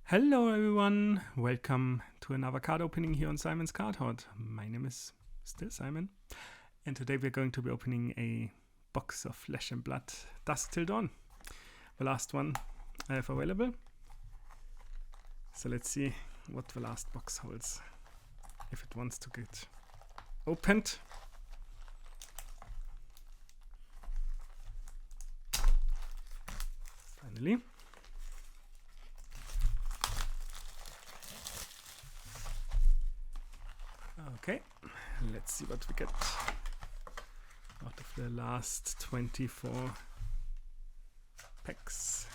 Hello everyone, welcome to another card opening here on Simon's Card Hoard. My name is still Simon, and today we're going to be opening a box of Flesh and Blood Dusk Till Dawn, the last one I have available. So let's see what the last box holds, if it wants to get opened. Finally. Okay, let's see what we get out of the last 24 packs.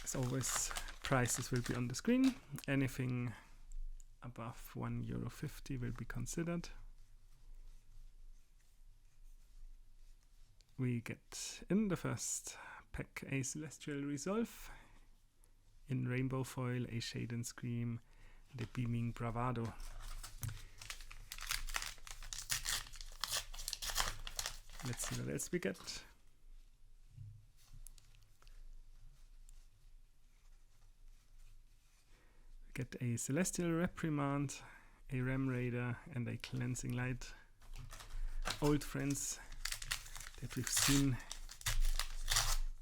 As always, prices will be on the screen. Anything above €1.50 will be considered. We get in the first pack a Celestial Resolve, in rainbow foil, a Shade and Scream, and a Beaming Bravado. Let's see what else we get. We get a Celestial Reprimand, a Ram Raider, and a Cleansing Light. Old friends that we've seen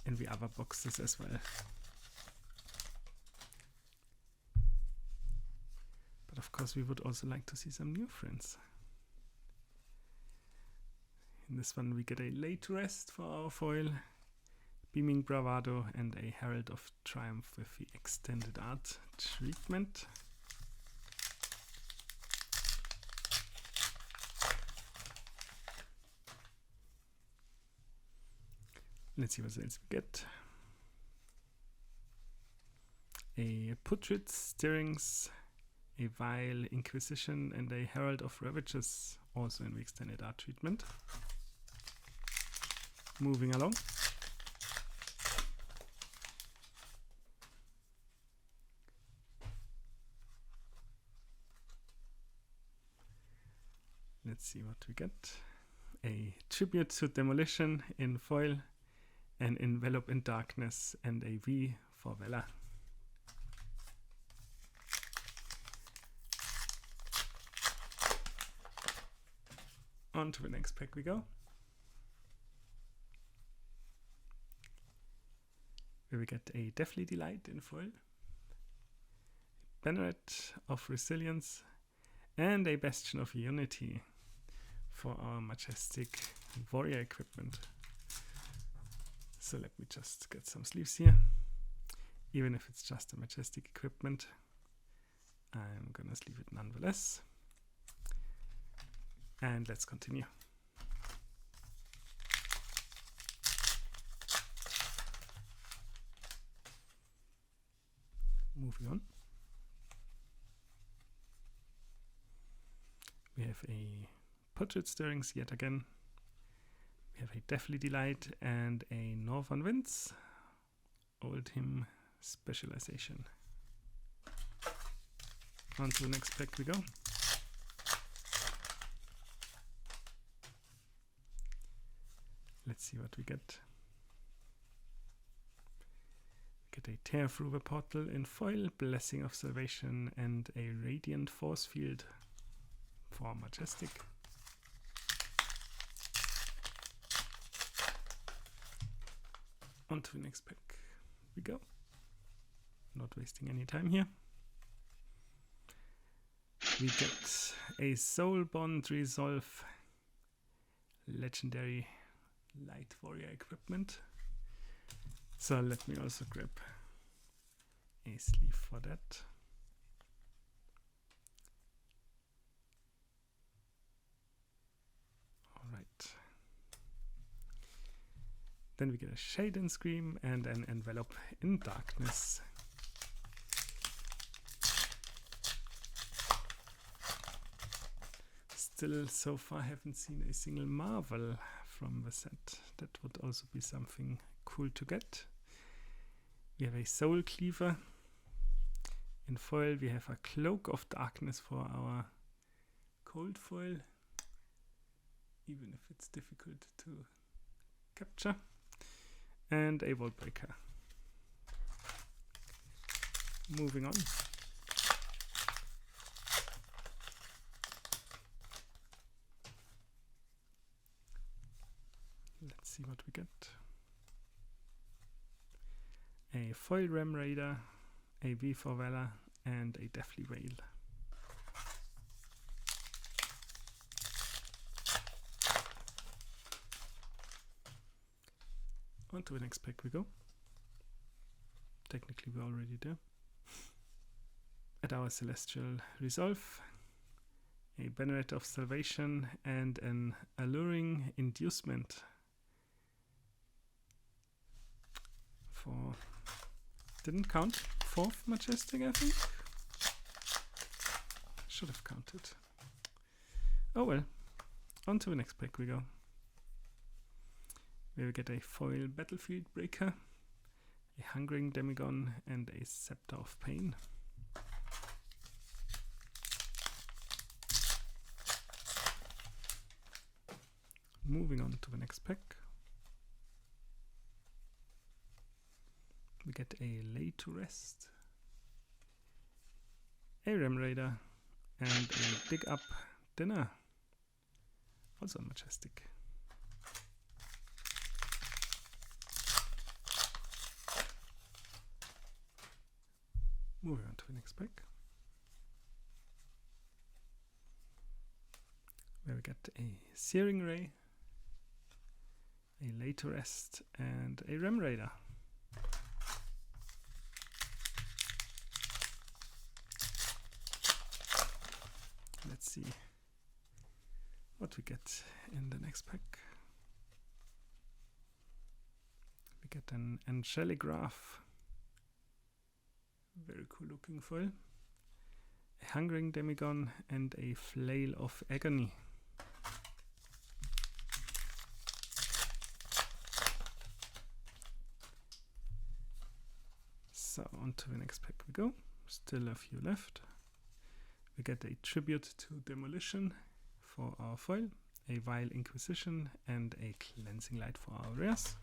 in the other boxes as well. But of course we would also like to see some new friends. In this one we get a Lay to Rest for our foil, Beaming Bravado, and a Herald of Triumph with the extended art treatment. Let's see what else we get. A Putrid Stirrings, a Vile Inquisition, and a Herald of Ravages, also in the extended art treatment. Moving along. Let's see what we get. A Tribute to Demolition in foil, an Envelope in Darkness, and a V for Vela. On to the next pack we go. Here we get a Deathly Delight in foil, Banneret of Resilience, and a Bastion of Unity for our majestic warrior equipment. So let me just get some sleeves here. Even if it's just a majestic equipment, I'm gonna sleeve it nonetheless. And let's continue. Moving on. We have a Putrid Stirrings yet again. We have a Deathly Delight and a Northern Winds Oldhim Specialization. On to the next pack we go. Let's see what we get. We get a Tear Through the Portal in foil, Blessing of Salvation, and a Radiant Force Field for majestic. On to the next pack we go. Not wasting any time here. We get a Soul Bond Resolve, legendary light warrior equipment. So let me also grab a sleeve for that. Alright. Then we get a Shade and Scream and an Envelope in Darkness. Still so far haven't seen a single Marvel from the set. That would also be something cool to get. We have a Soul Cleaver. In foil we have a Cloak of Darkness for our cold foil, even if it's difficult to capture. and a Vault Breaker. Moving on. Let's see what we get. A Foil Ram Raider, a V4 Valor, and a Deathly Whale. On to the next pack we go. Technically we're already there. At our Celestial Resolve, a Banneret of Salvation and an Alluring Inducement for, didn't count, 4th Majestic I think? Should have counted. Oh well, on to the next pack we go. We will get a Foil Battlefield Breaker, a Hungering Demigod and a Scepter of Pain. Moving on to the next pack. We get a Lay to Rest, a Ram Raider, and a Big Up Dinner, also Majestic. Moving on to the next pack, where we get a Searing Ray, a Lay to Rest, and a Ram Raider. Let's see what we get in the next pack. We get an Angelic Graph, very cool looking foil, a Hungering Demigod, and a Flail of Agony. So on to the next pack we go. Still a few left. We get a Tribute to Demolition for our foil, a Vile Inquisition, and a Cleansing Light for our rares.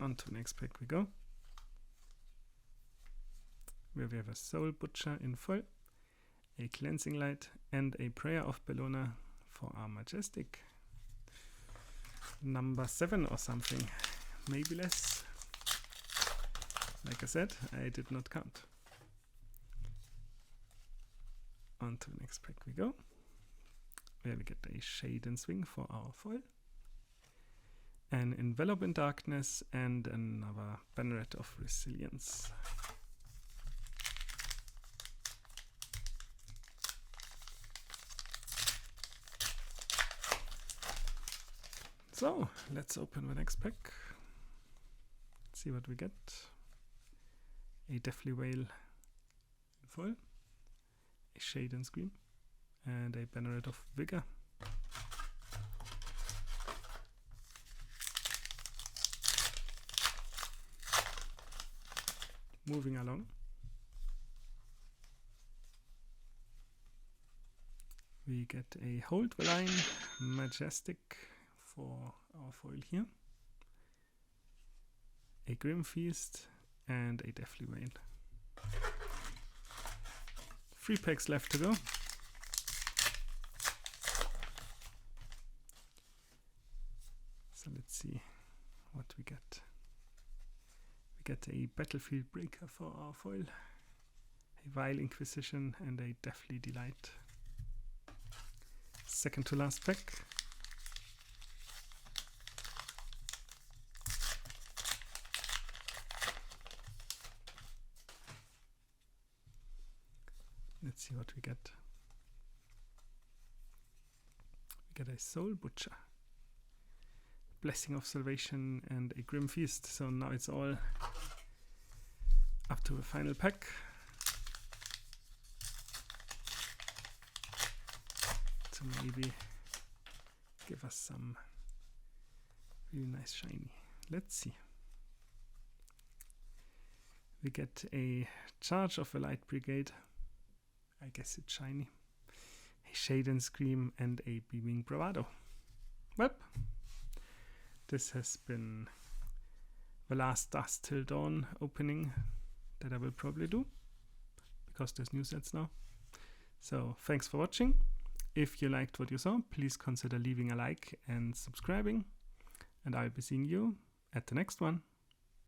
On to the next pack we go, where we have a Soul Butcher in foil, a Cleansing Light, and a Prayer of Bellona for our Majestic. Number 7 or something, maybe less. Like I said, I did not count. On to the next pack we go, where we get a Shade and Swing for our foil, an Envelope in Darkness, and another Banneret of Resilience. So, let's open the next pack. Let's see what we get. A Deathly Whale in foil, a Shade and Scream, and a Banneret of Vigor. Moving along. We get a Hold the Line Majestic for our foil here, a Grim Feast, and a Deathly Whale. 3 packs left to go. So let's see what we get. We get a Battlefield Breaker for our foil, a Vile Inquisition, and a Deathly Delight. Second to last pack. Let's see what we get. We get a Soul Butcher, Blessing of Salvation, and a Grim Feast. So now it's all up to the final pack. To maybe give us some really nice shiny. Let's see. We get a Charge of the Light Brigade, I guess it's shiny. A Shade and Scream, and a Beaming Bravado. Well, this has been the last Dusk Till Dawn opening that I will probably do, because there's new sets now. So thanks for watching. If you liked what you saw, please consider leaving a like and subscribing, and I'll be seeing you at the next one.